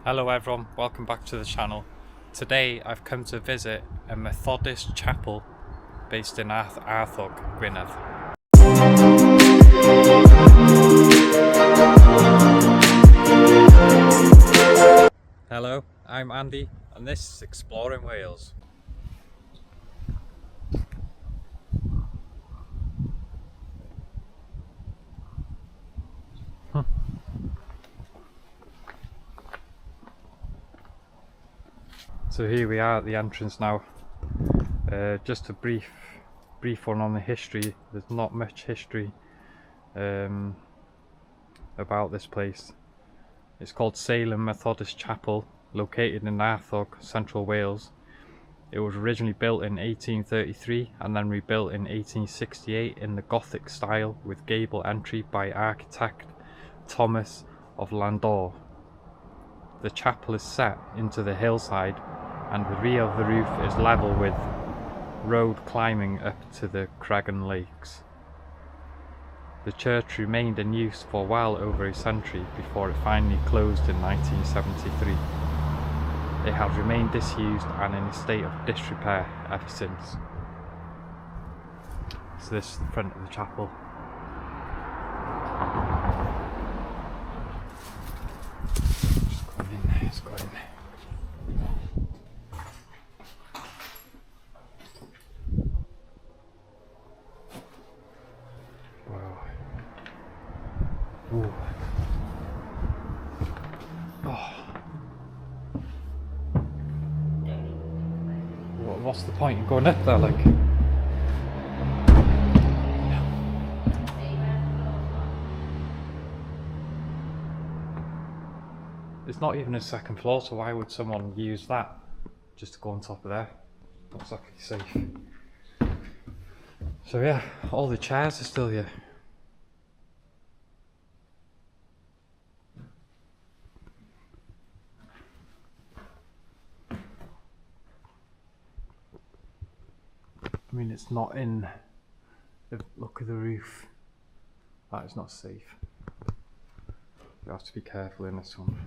Hello everyone, welcome back to the channel. Today I've come to visit a Methodist chapel based in Arthog, Gwynedd. Hello, I'm Andy and this is Exploring Wales. So here we are at the entrance now. Just a brief one on the history. There's not much history about this place. It's called Salem Methodist Chapel, located in Arthog, Central Wales. It was originally built in 1833 and then rebuilt in 1868 in the Gothic style with gable entry by architect Thomas of Landor. The chapel is set into the hillside and the rear of the roof is level with road climbing up to the Cregan Lakes. The church remained in use for well over a century before it finally closed in 1973. It has remained disused and in a state of disrepair ever since. So this is the front of the chapel. Just going in. Wow. Ooh. Oh. What's the point in going up there, like? It's not even a second floor, so why would someone use that just to go on top of there? Not exactly safe. So yeah, all the chairs are still here. I mean, it's not in the look of the roof. That is not safe. You have to be careful in this one.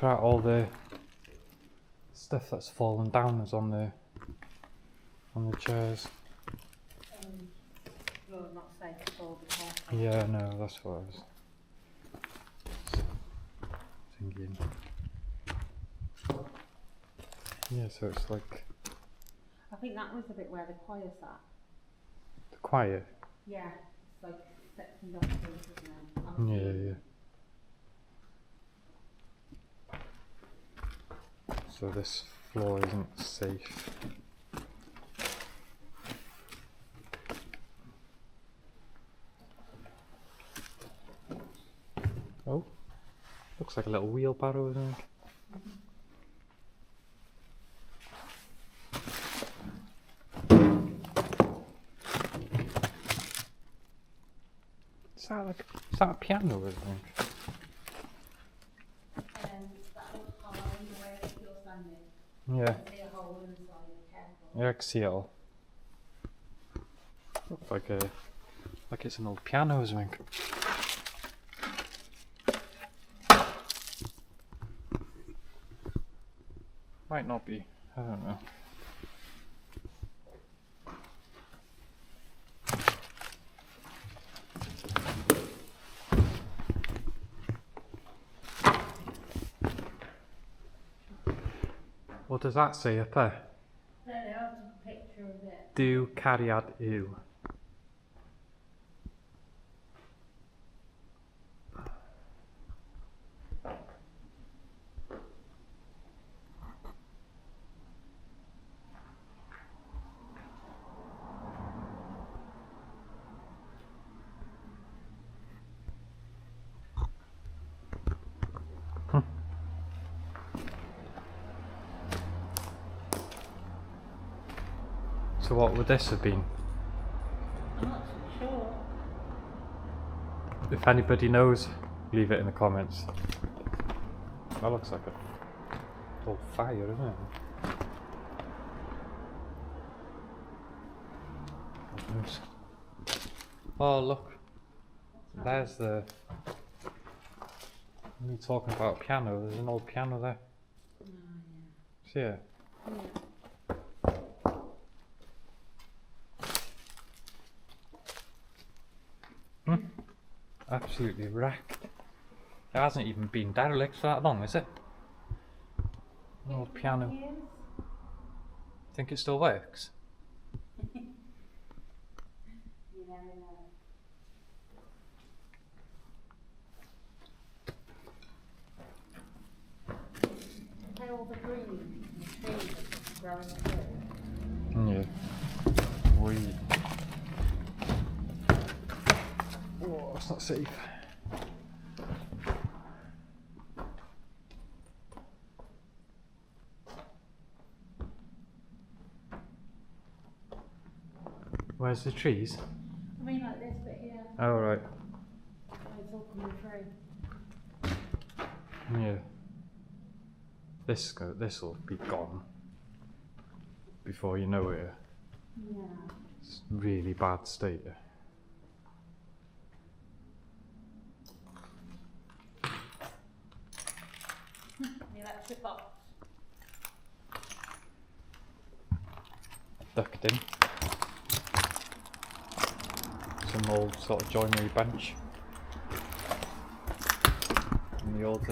Look at all the stuff that's fallen down is on the chairs. Well, not safe to fall before. Yeah, no, that's what I was thinking. Yeah, so it's like I think that was the bit where the choir sat. the choir. Yeah, it's like sectioned off, isn't it? Yeah. So this floor isn't safe. Oh, looks like a little wheelbarrow, isn't it? Is that a piano, I think? That little collar in the way that you're standing. Yeah. I see a hole inside, careful. Yeah, I can see it all. Looks like it's an old piano or something. Might not be, I don't know. What does that say up there? I don't know, I took a picture of it. Do cariad yw. So what would this have been? I'm not so sure. If anybody knows, leave it in the comments. That looks like a old fire, isn't it? Oh look, there's the... When you're talking about a piano, there's an old piano there. Oh, yeah. See it? Yeah. Absolutely wrecked. It hasn't even been derelict for that long, is it? An old piano. Years? Think it still works? You never know. Play all the green trees growing through. Yeah. Weed. Oh, it's not safe. Where's the trees? I mean like this bit here. Oh right. Oh, it's all coming through. Yeah. This will be gone before you know it. Yeah. It's really bad state. The electric box. Ducked in. Some old sort of joinery bench. And the old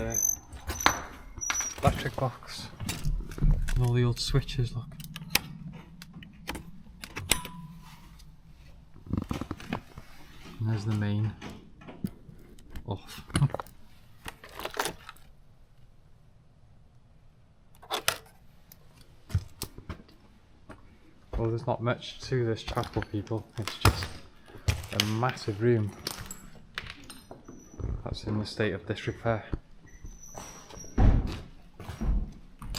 electric box. And all the old switches, look. And there's the main off. Well, there's not much to this chapel, people. It's just a massive room that's in a state of disrepair.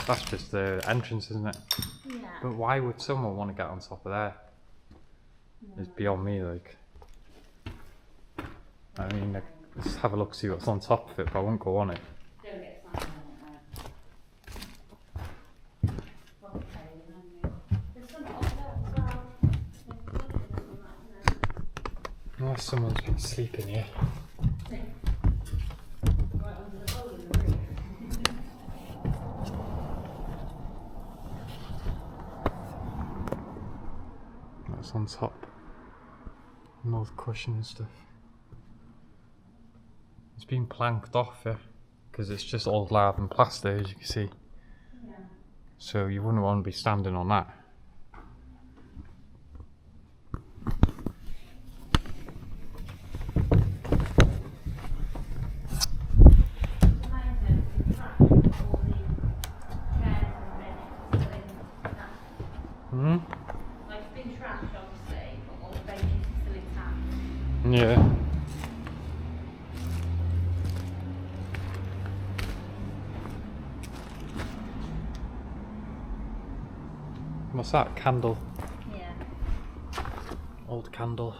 That's just the entrance, isn't it? Yeah. But why would someone want to get on top of there? It's beyond me, like. I mean, let's have a look, see what's on top of it, but I won't go on it. Don't get something on it. Okay, there's some up there as well. Oh, someone's been sleeping here. Right under the hole in the roof. That's on top. More cushion and stuff. It's been planked off, yeah, because it's just all lath and plaster, as you can see. Yeah. So you wouldn't want to be standing on that. Hmm? Like it's been trashed obviously, but all the benches are still intact. Yeah. What's that? Candle. Yeah. Old candle.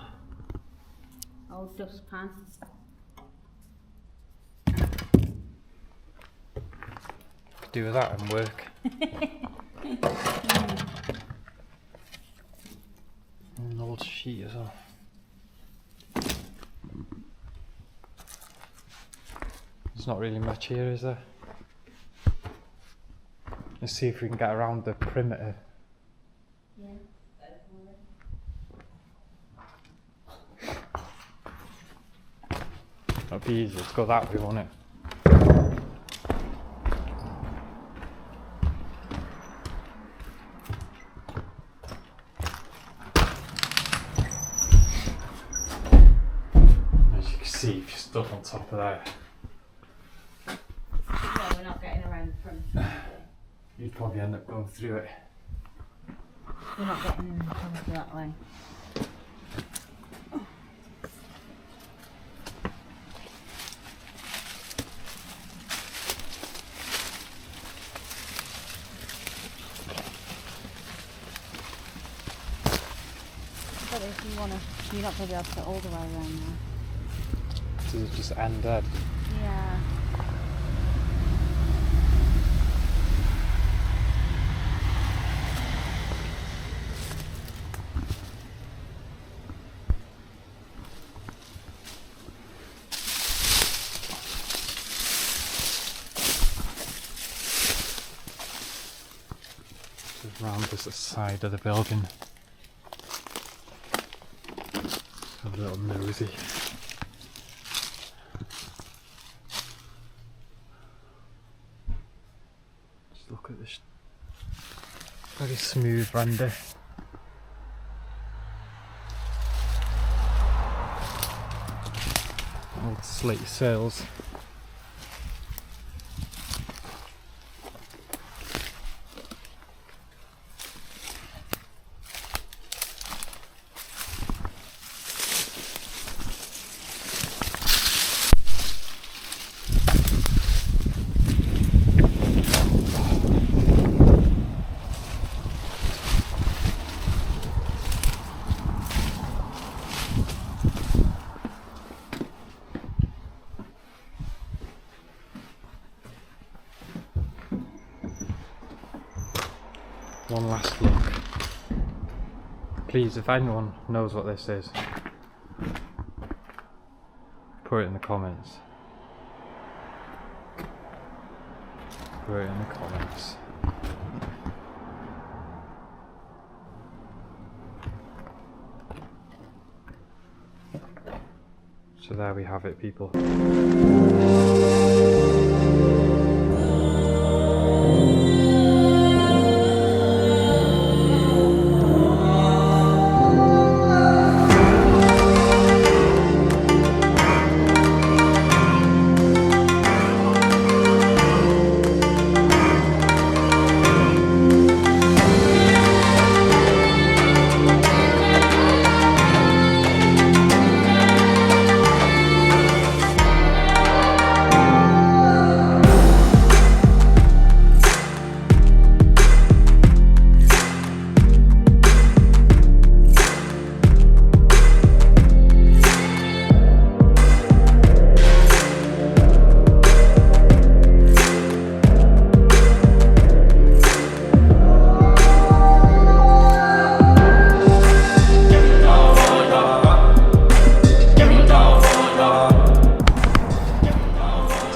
Old dustpan. Do with that and work. An old sheet as well. There's not really much here, is there? Let's see if we can get around the perimeter. Yeah. That'd be easy. Let's go that way, won't it? As you can see, if you're stuck on top of there, Yeah, we're not getting around the front. you'd probably end up going through it. We're not getting in front that way. But if you want to, you're not going to be able to get all the way around there. Does it just end dead? Yeah. around this side of the building. Have a little nosy. Just look at this very smooth render. Old slate sails. One last look. Please, if anyone knows what this is, put it in the comments. Put it in the comments. So there we have it, people.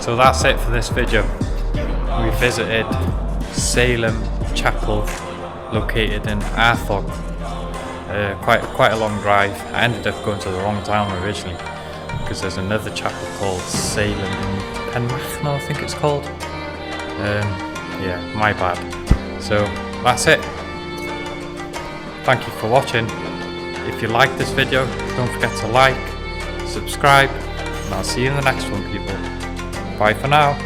So that's it for this video. We visited Salem Chapel, located in Arthog. Quite a long drive. I ended up going to the wrong town originally because there's another chapel called Salem in Mwynhau, I think it's called. Yeah, my bad. So that's it. Thank you for watching. If you like this video, don't forget to like, subscribe, and I'll see you in the next one, people. Bye for now.